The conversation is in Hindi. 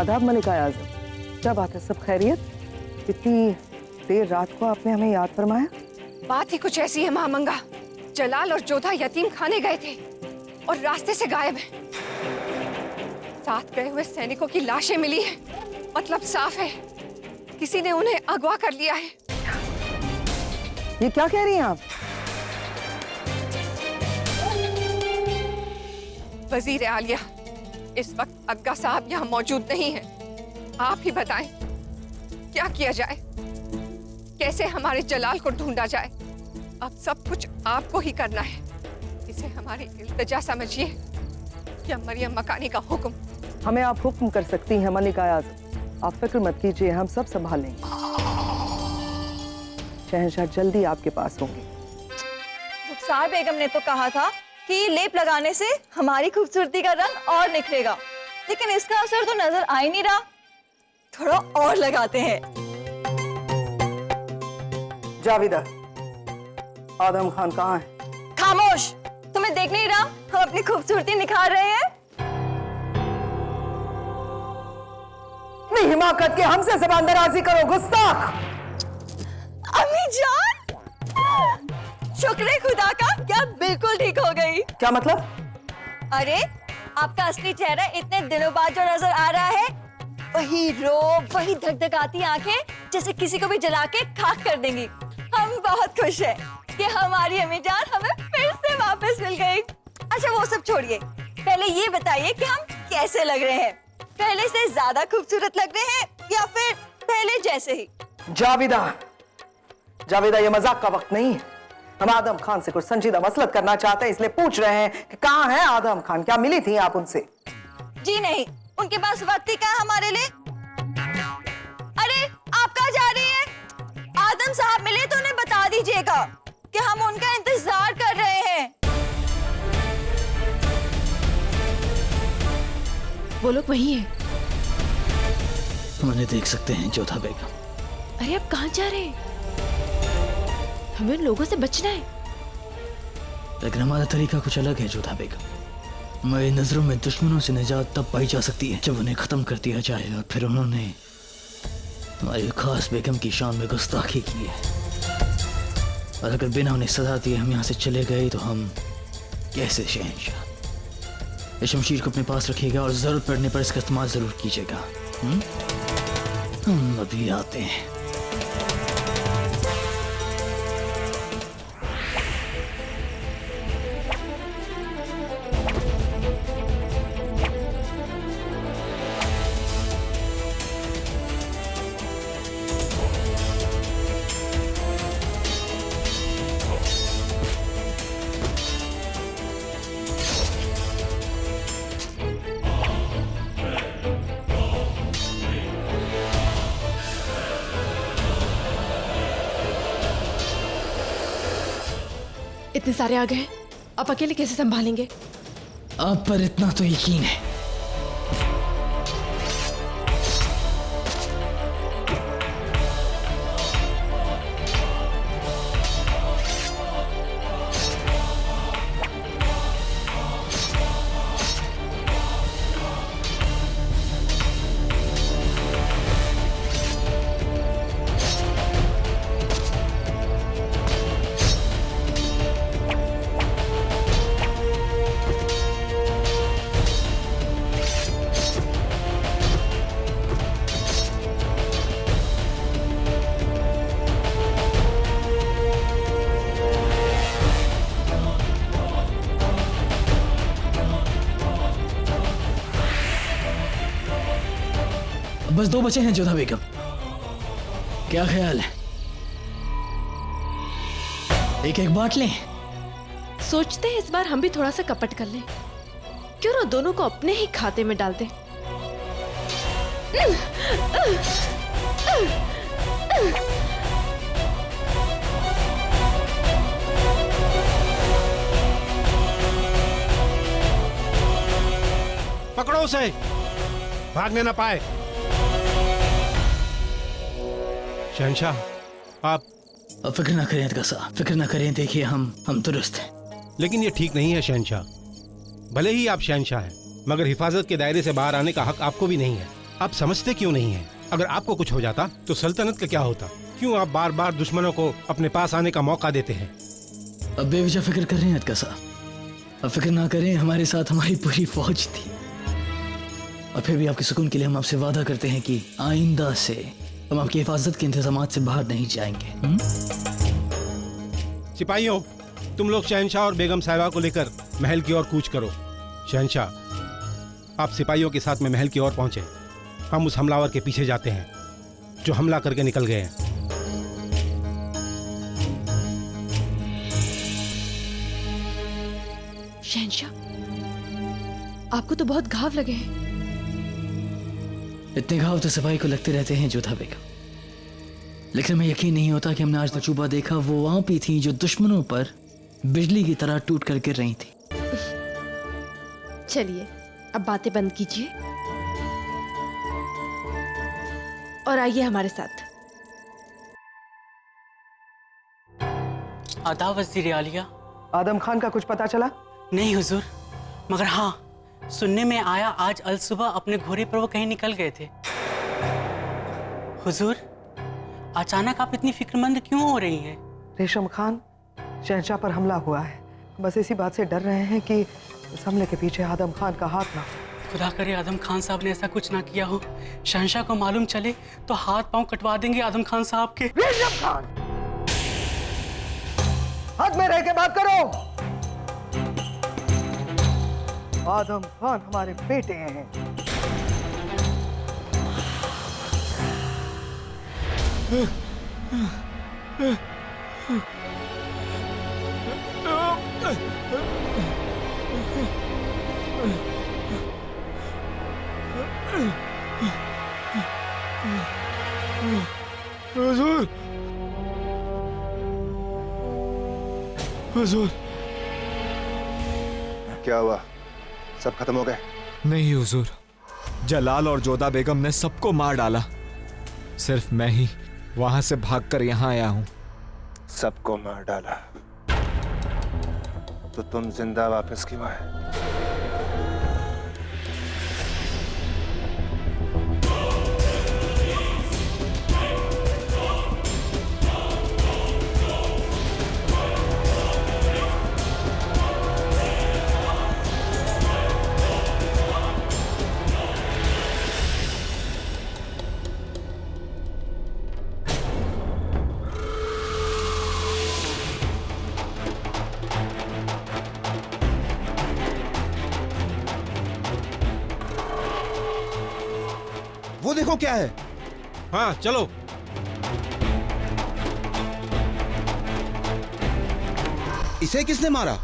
आदाब मलिका आजम, क्या बात है, सब खैरियत? इतनी देर रात को आपने हमें याद फरमाया? बात ही कुछ ऐसी है महामंगा। जलाल और जोधा यतीम खाने गए थे और रास्ते से गायब हैं। साथ गए हुए सैनिकों की लाशें मिली हैं। मतलब साफ है, किसी ने उन्हें अगवा कर लिया है। ये क्या कह रही हैं आप? वजीर आलिया, इस वक्त अग्गा साहब यहाँ मौजूद नहीं है। आप ही बताएं, क्या किया जाए? कैसे हमारे जलाल को ढूंढा जाए? अब सब कुछ आपको ही करना है। इसे हमारी इल्तिजा समझिए या मरियम मकानी का हुक्म। हमें आप हुक्म कर सकती हैं मलिका आजम, आप फिक्र मत कीजिए, हम सब संभाल लेंगे। शहंशाह जल्दी आपके पास होंगे। रुखसार बेगम ने तो कहा था कि लेप लगाने से हमारी खूबसूरती का रंग और निखरेगा, लेकिन इसका असर तो नजर आ ही नहीं रहा। थोड़ा और लगाते हैं। जावेदा, आदम खान कहाँ है? खामोश, तुम्हें देख नहीं रहा हम अपनी खूबसूरती निखार रहे हैं? नहीं, हिमाकत के हमसे ज़बान दराजी करो, गुस्ताख! अम्मी जान, शुक्र है खुदा का, क्या बिल्कुल ठीक हो गई। क्या मतलब? अरे आपका असली चेहरा इतने दिनों बाद जो नजर आ रहा है, वही रोब, वही धकधकाती आंखें जैसे किसी को भी जला के खाक कर देंगी। हम बहुत खुश हैं कि हमारी अम्मी जान हमें फिर से वापस मिल गई। अच्छा वो सब छोड़िए, पहले ये बताइए कि हम कैसे लग रहे हैं? पहले से ज्यादा खूबसूरत लग रहे हैं या फिर पहले जैसे ही? जावेदा, जावेदा, ये मजाक का वक्त नहीं है। हम आदम खान से कुछ संजीदा मसलत करना चाहते हैं, इसलिए पूछ रहे हैं कि कहाँ है आदम खान? क्या मिली थी आप उनसे? जी नहीं, उनके पास वक्त ही क्या है हमारे लिए? अरे आप कहाँ जा रही हैं? आदम साहब मिले तो उन्हें बता दीजिएगा कि हम उनका इंतजार कर रहे हैं। वो लोग वही हैं। उन्हें देख सकते हैं जोधा बेगम। अरे आप कहाँ जा रहे हैं? हमें उन लोगों से बचना है। लेकिन हमारा तरीका कुछ अलग है जोधा बेगम। मेरी नजरों में दुश्मनों से निजात तब पाई जा सकती है जब उन्हें खत्म कर दिया जाए, और फिर उन्होंने हमारी खास बेगम की शान में गुस्ताखी की है। और अगर बिना उन्हें सजा दिए हम यहाँ से चले गए तो हम कैसे शहंशाह? इस शमशीर को अपने पास रखिएगा और जरूरत पड़ने पर इसका इस्तेमाल जरूर कीजिएगा। हम अभी आते हैं। इतने सारे आ गए, आप अकेले कैसे संभालेंगे? आप पर इतना तो यकीन है। बस 2 बचे हैं जोधा बेगम, क्या ख्याल है? एक एक बांट लें? सोचते हैं इस बार हम भी थोड़ा सा कपट कर लें। क्यों ना दोनों को अपने ही खाते में डाल दें। पकड़ो उसे, भागने ना पाए। शहंशाह, आप फिक्र ना करें अदगा साहब, फिक्र ना करें। देखिए हम दुरुस्त हैं। लेकिन ये ठीक नहीं है शहंशाह। भले ही आप शहंशाह हैं, मगर हिफाजत के दायरे से बाहर आने का हक आपको भी नहीं है। आप समझते क्यों नहीं हैं? अगर आपको कुछ हो जाता तो सल्तनत का क्या होता? क्यों आप बार बार दुश्मनों को अपने पास आने का मौका देते हैं? अब बेवजह फिक्र कर रहे हैं अदका साहब। अब फिक्र ना करें, हमारे साथ हमारी पूरी फौज थी। और फिर भी आपके सुकून के लिए हम आपसे वादा करते हैं कि आइंदा से हम आपकी हिफाजत के इंतजामात से बाहर नहीं जाएंगे। सिपाहियों, तुम लोग शहनशाह और बेगम साहिबा को लेकर महल की ओर कूच करो। शहनशाह, आप सिपाहियों के साथ में महल की ओर पहुंचे। हम उस हमलावर के पीछे जाते हैं जो हमला करके निकल गए हैं। शहंशाह, आपको तो बहुत घाव लगे हैं। इतने घाव तो सिपाही को लगते रहते हैं जोधा बेगम, लेकिन हमें यकीन नहीं होता कि हमने आज तजुर्बा देखा वो आप ही थी जो दुश्मनों पर बिजली की तरह टूट कर गिर रही थी। चलिए अब बातें बंद कीजिए और आइए हमारे साथ। आदाब वज़ीर आलिया। आदम खान का कुछ पता चला? नहीं हुजूर, मगर हाँ, सुनने में आया आज अल सुबह अपने घोड़े पर वो कहीं निकल गए थे। हुजूर, अचानक आप इतनी फिक्रमंद क्यों हो रही हैं? रेशम खान, शहंशाह पर हमला हुआ है। बस इसी बात से डर रहे हैं कि इस हमले के पीछे आदम खान का हाथ ना हो। खुदा करे आदम खान साहब ने ऐसा कुछ ना किया हो। शहंशाह को मालूम चले तो हाथ पांव कटवा देंगे आदम खान साहब के। रेशम खान, हद में रह के बात करो। आदम खान हमारे बेटे हैं। हुजूर, हुजूर। क्या हुआ? सब खत्म हो गए? नहीं हुजूर, जलाल और जोधा बेगम ने सबको मार डाला। सिर्फ मैं ही वहां से भागकर यहाँ आया हूँ। सबको मार डाला तो तुम जिंदा वापस क्यों आए? वो देखो क्या है। हाँ चलो। इसे किसने मारा?